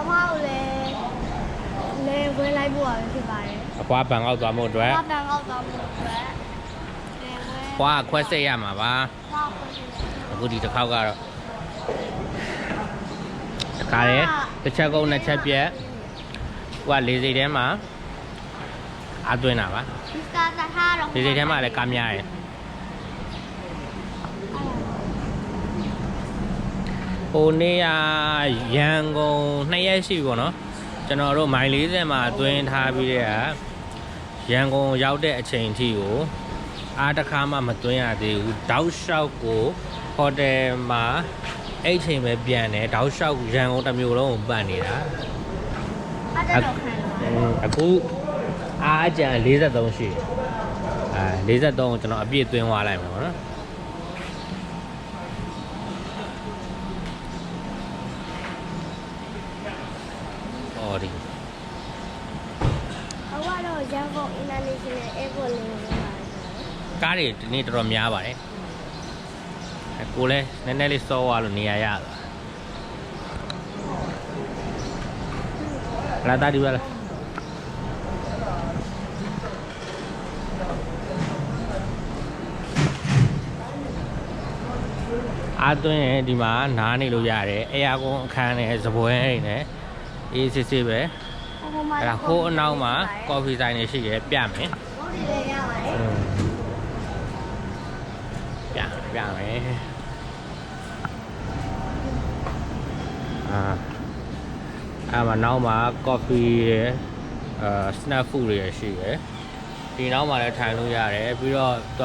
မောလေဝဲလိုက်ဖို့ဖြစ်ပါတယ် အဖွားဘန်ကောက်သွားမှုအတွက် ဘန်ကောက်သွားဖို့အတွက် ဖွားခွဲစိတ်ရမှာပါအခုဒီတစ်ခေါက်ကတော့တခါလေတစ်ချက်ကုန်နှစ်ချက်ပြက်ဟိုကလေးစိတ်ထဲမှာအားသွင်းတာပါ ဒီကားထားတော့ လေးစိတ်ထဲမှာလည်းကားများတယ်ဟိုနေ့ကရန်ကုန်2ရက်ရှိပေါ့နော်ကျွန်တော်တို့မိုင်40မှာအတွင်းထားပြီးတဲ့ရန်ကုန်ရောက်တဲ့အချိန်ထိကိုအားတစ်ခါမှမတွင်းရသေးဘူးတောက်လျှောက်ကိုဟိုတယ်မှာအဲ့ချိန်ပဲပြန်တယ်တောက်လျှောက်ရန်ကုန်တစ်မျိုးလုံးကိုပတ်နေတာအခုအားအကျန်43ရှိ43ကိုကျွန်တော်အပြည့်သွင်းသွားလိုက်မှာပေါ့နော်ဒီ ဟိုကတော့ရန်ကုန် International Airport လေးကိုလာတယ် ကားတွေဒီနေ့တော်တော်များပါတယ်ကိုလည်းနည်းနည်းလေးစောသွားလို့နေရာရလာတာဒီပါလားအားသွင်းရင်ဒီမှာနားနေလို့ရတယ်အဲယာကွန်အခန်းနဲ့စပွဲတွေနဲ့အေးစစ်စစ်ပဲအဲ့ဒါဟိုးအနောက်မှာကော်ဖီဆိုင်တွေရှိတယ်ပြမယ် ဟုတ်တယ်လေရပါတယ် ပြမယ်အဲ့မှာနောက်မှာကော်ဖီရယ်စနက်ဖူတွေရှိတယ်ဒီနောက်မှာလည်းထိုင်လို့ရတယ်ပြီးတော့သူက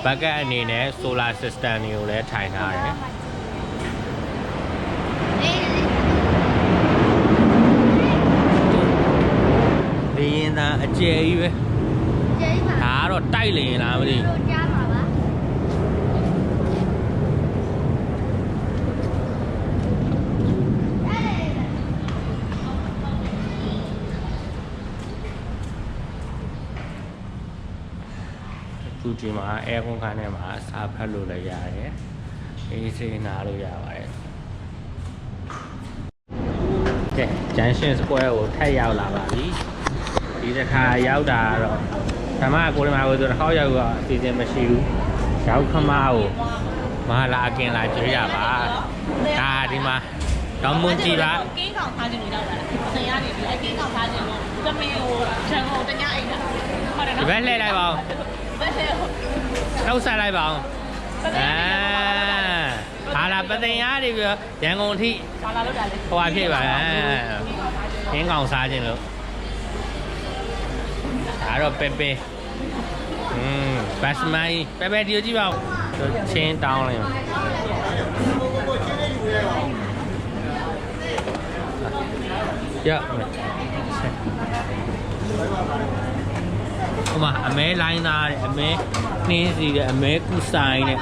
ဘက်ကတ်အနေနဲ့ solar system တွေကိုလည်းထိုင်ထားတယ်လေရင်သားအကျယ်ကြီးပဲ ကျေးပါ ဒါကတော့တိုက်လေရင်လားမသိဘူး ကြားပါပါသူဒီမှာအဲကွန်ခန်းထဲမှာစာဖတ်လို့လည်းရတယ်အေးစေးနားလို့ရပါတယ်ကဲဂျန်ရှင်းစကွဲကိုထပ်ရောက်လာပါပြီဒီတစ်ခါရောက်တာတော့ဓမ္မကိုဒီမှာကိုဆိုတစ်ခေါက်ရောက်တော့အစီအစဉ်မရှိဘူးရောက်ခမကိုမဟာလာအကင်လာကြွေးရပါဒါဒီမှာတောင်းမွန်ကြည့်ပါ ကင်းကောင်ထားခြင်းလို့ရောက်လာတယ်။ဆင်ရနေပြီ။ကင်းကောင်ထားခြင်းလို့တမင်ကိုခြံကိုတညအိတ်တာ။ဟုတ်တယ် ဒီ နော် ဘက်လှည့်လိုက်ပါဦး ။ဘယ်လို နှုတ်ဆက်လိုက်ပါဦးဟာလာပသိမ်အားတွေပြောရန်ကုန်အထိ ဘာလာလို့တာလဲ ဟိုဟာဖြစ်ပါခင်းကောင်စားခြင်းလို့ဒါတော့ပဲပဲဘတ်စမိုင်းပဲပဲဒီကိုကြည့်ပါဦးချင်းတောင်းလိုက်ရဟိုမှာအမဲလိုင်းသားတဲ့အမဲနှင်းစီတဲ့အမဲကုဆိုင်တဲ့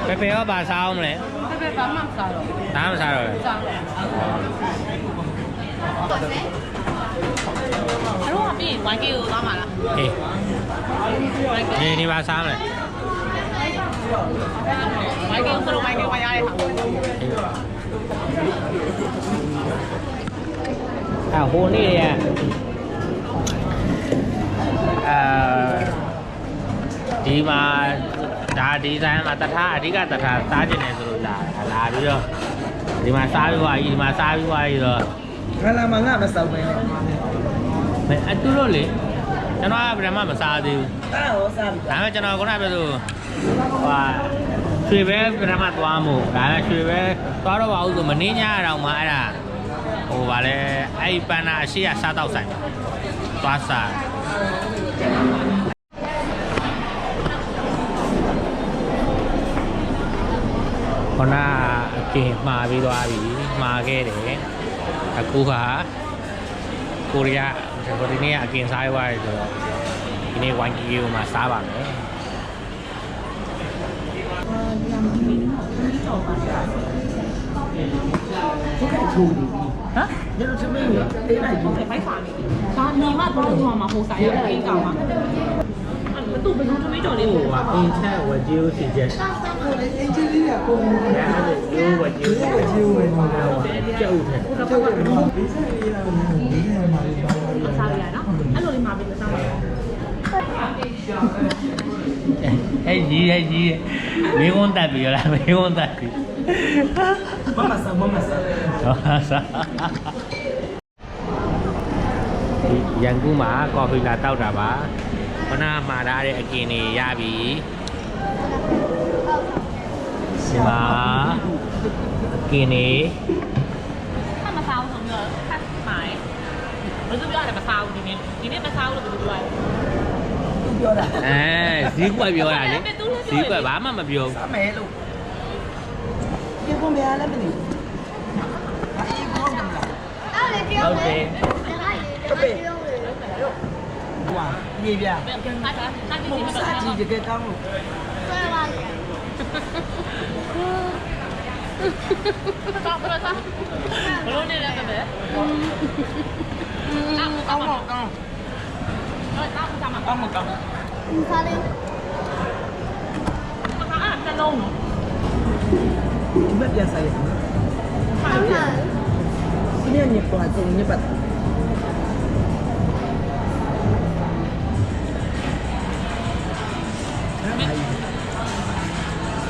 ပဲပဲရောဘာစားအောင်မလဲ ဘယ်ဘာမှမစားတော့ ဒါမှမစားတော့ဘူး စားတယ်။အဲ့တော့ပြီး 1K ကိုသွားမှာလား ဟေးဒီဘာစားမလဲ 1K ကိုဆိုတော့ 1K ဝါရတဲ့ဟာ ဟိုနေ့ရဒီမှာဒါဒီဇိုင်းမှာတထားအဓိကတထားစားကျင်တယ်ဆိုလို့လာပြီးတော့ဒီမှာစားပြီးသွားပြီဒီမှာစားပြီးသွားပြီတော့ ငါလာမငါမစောက်ပဲနဲ့ အတူလို့လေကျွန်တော်ကဗရမမစားသေးဘူး တာရောစားပြီ ဒါပေမဲ့ကျွန်တော်ခုနကပြောသူဟာရွှေပဲဗရမသွားမို့ဒါလည်းရွှေပဲသွားတော့ပါဦးဆိုမင်းညတော့မှအဲ့ဒါဟိုဗာလဲအဲ့ဒီပန်းနာအရှိရစားတော့ဆိုင်သွားစားခဏအကင်မှာပြီးသွားပြီမှာခဲ့တယ်အခုကကိုရီးယားဒီနေ့အကင်စားရွားရဆိုတော့ဒီနေ့ 1K ကိုမှစားပါမယ် ဒီကချိုးနေပြီ ဟမ် ညတို့သမီးကိုတေးလိုက်ပြီ ဖိုက်ပါနေ။ဒါညီမတော့မှာဟိုဆိုင်ရကင်းကောင်မှာ။အဲ့ သူ့ဘယ်လိုထမင်းကြော်လေး ဟိုကအင်းချက်ဝကြီးဦးစီချက် ကိုလေအင်ဂျင်လေးကကို ညာလေရိုးဝကြီးဦး ဝကြီးဝင်နေတယ် ကျုပ်ထဲ ကျောက်ကတော့ဘေးဆိုင်လေးကတော့ဒီထဲမှာလေးပါပါ စားရနော်အဲ့လိုလေးမှာပြီးစားပါ ဟဲ့ကြီးမိကုန်းတက်ပြီလားမိကုန်းတက်ပြီ မမဆာ ရန်ကုန်မှာကော်ဖီလာတောက်တာပါခဏမှာထားတဲ့အကင်တွေရပြီဒီမှာအကင်တွေ ถ้ามาซ้าผมก็ถ้าหมายมันจะပြောရတယ်မစားဘူးဒီနေ့မစားဘူးလို့ပြောရတယ် သူပြောတာ ဈေးကွက်ပြောတာလေဈေးကွက်ဘာမှမပြော စမဲလို့ဒီကုန်းမရလည်းမသိဘူးအေးကောင်းတယ်လား အဲ့လေပြောလေတခါလေပြောလေ ဟွာပြေပြ ပြန်စားတာစားကြည့် ပုံ နေ စံ မှာ ကြီးတကယ်ကောင်းလို့ ဆွဲပါလေ တော့ဘယ်လိုစားဘလို့နေလဲပဲကောင်းတော့ကောင်းတော့စားမှာ ကောင်းမကောင်း စားလေ မစားအဲ့နှလုံးနော် ဒီဘက်ပြန်ဆိုင်ရ ဟုတ်ပါ ဒီနေ့ညပေါ်ဆုံးညပတ်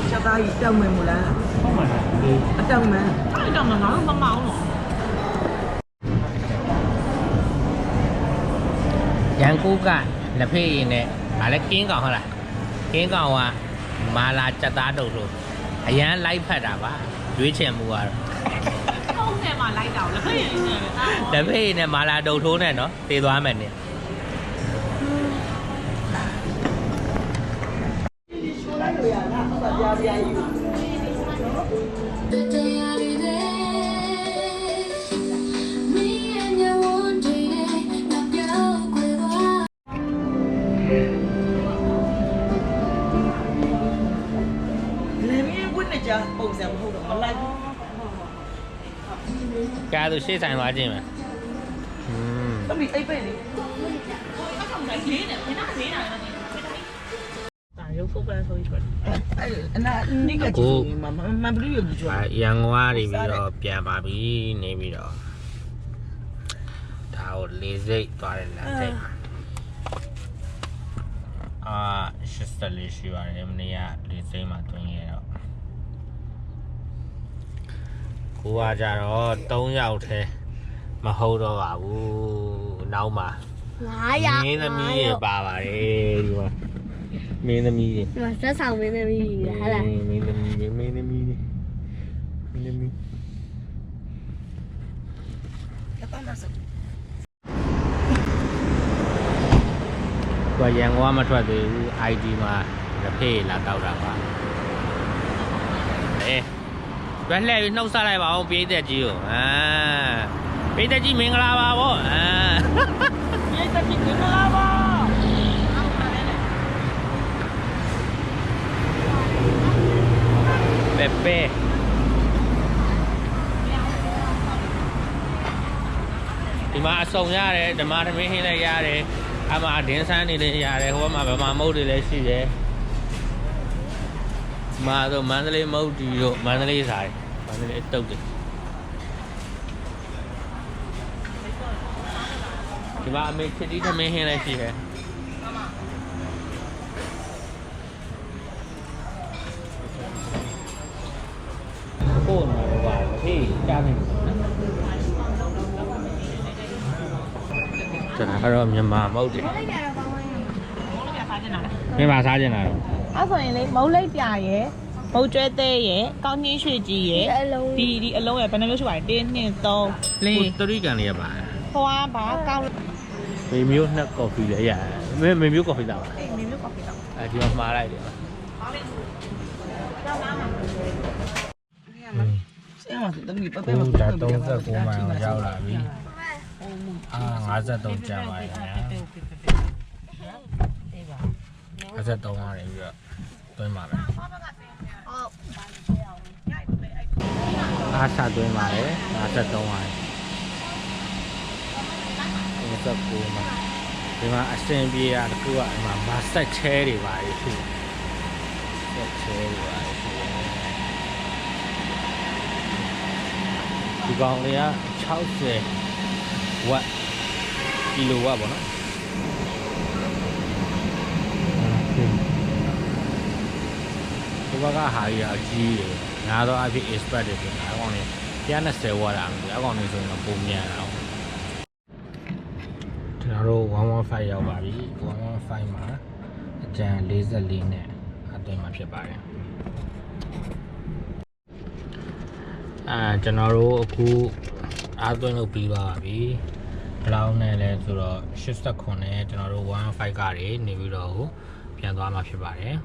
ချက်သားကြီးတောက်မယ်မလား ဟုတ်မှာလားဒီ အတောက်မယ် အဲ့တော့မမောင်းနော် ရန်ကုန်ကလက်ဖေးရင်နဲ့ဗာလဲကင်းကောင်ဟုတ်လားကင်းကောင်ကမာလာစက်သားတုပ်လို့အရန်လိုက်ဖက်တာပါရွေးချယ်မှုကတော့ ဖုန်းထဲမှာလိုက်တာလက်ဖက်ရည်နေတယ် လက်ဖေးရင်နဲ့မာလာတုပ်ထိုးနဲ့နော်တည်သွားမယ်နဲ့ ရှိုးလိုက်လို့ရလားဟုတ်ပါဗျာကြီး လေမင်းဝင်းနေကြပုံစံမဟုတ်တော့မလိုက်ဘူး ကားသူရှေ့ဆိုင်သွားခြင်းပဲ တမီအိပ်ပဲလေ အဲ့ကောင်လည်းလေးတယ်ခဏလေးတာလည်းဒါရုပ်ဖုတ်ပဲဆိုပြီး အဲ့အနာနိကကြည့်မဘလူးရဘူးကျော် ရန်ကုန်ကနေပြီးတော့ပြန်ပါပြီနေပြီးတော့ဒါကိုလေးစိတ်သွားတယ်လမ်းစိတ်မှာ84ရှိပါတယ်မနေ့ကလေးစိတ်မှာတွင်းရတော့ကိုကကြတော့3ယောက်ထဲမဟုတ်တော့ပါဘူးနောက်မှာ 900 မင်းသမီးတွေပါပါတယ်ဒီမှာမင်းသမီးတွေ ဒီမှာဆက်ဆောင်မင်းသမီးကြီးဟဲ့လား မင်းသမီးတွေမင်းသမီးတွေမင်းသမီး တော့မဆက် သူကရန်ကုန်ကမထွက်သေးဘူး ID မှာတစ်ဖေးလာတောက်တာပါဘယ်လှည့်ပြီးနှုတ်ဆက်လိုက်ပါအောင်ပိတ်သက်ကြီးကိုပိတ်သက်ကြီးမင်္ဂလာပါဗောဒီတက်ကြည့်မလားပါ ပေပေဒီမှာအစုံရတယ်ဓမ္မသမင်းဟင်းလည်းရတယ်အမှအဒင်းဆန်းနေလည်းရတယ်ဟိုမှာဗမာမုတ်တွေလည်းရှိတယ်မာတော့မန္တလေးမုတ်တီတို့မန္တလေးဆိုင်မန္တလေးတုတ်တယ်ဒီမှာအမေချစ်တီးသမင်းဟင်းလည်းရှိတယ်ကိုယ်မှာပါဖေးကြားနေတယ်ကျွန်တော်ကတော့မြန်မာမဟုတ်တယ် လိုက်ကြတော့ကောင်းပါရဲ့ မင်းပါစားကျင်တာတော့ အဲ့ဆိုရင်လေမုံလိပ်ပြရယ်မုတ်ကျွဲသေးရယ်ကောင်းကြီးရွှေကြီးရယ် အလုံး ဒီအလုံးရယ်ဘယ်နှမျိုးရှိပါလဲ1 2 3 တရိကန်လေးရပါ 4ဟိုကဘာကောင်း မေမျိုးနှစ်ကော်ဖီလည်းရတယ်မေမျိုးကော်ဖီတော့ အေးမင်းမျိုးကော်ဖီတော့ အဲဒီမှာမှားလိုက်တယ် ဆင်းအောင်တမီပ ဘ ပဲ ု မ ရား39မိုင်ရောက်လာပြီ53ကျန်ပါရဲ့ခင်ဗျာ53ရတယ်ပြီးတော့တွင်းပါမယ်အားစားတွင်းပါတယ်53ရတယ်39မှာ ဒီမှာအစင်ပြေတာတခုကဒီမှာမဆက်ချဲတွေပါလေခုဆက်ချဲတွေပါလေဒီကောင်တွေက60 ဝတ်ကီလိုဝတ်ပေါ့နော်ဒီဘက်ကဟာကြီးအကြီးတယ်များတော့အဖြစ် expert တွေဖြစ်တာအကောင်တွေ120 ဝတ်တာအကောင်တွေဆိုရင်ပုံမြန်အောင်ကျွန်တော်တို့115ရောက်ပါပြီ115မှာအကြံ44နဲ့အသွင်းမှာဖြစ်ပါတယ်ကျွန်တော်တို့အခုအသွင်းလုပ်ပြီးသွားပါပြီဘယ်လောက်နဲ့လဲဆိုတော့89နဲ့ကျွန်တော်တို့115ကတွေနေပြီးတော့ပြန်သွားမှာဖြစ်ပါတယ်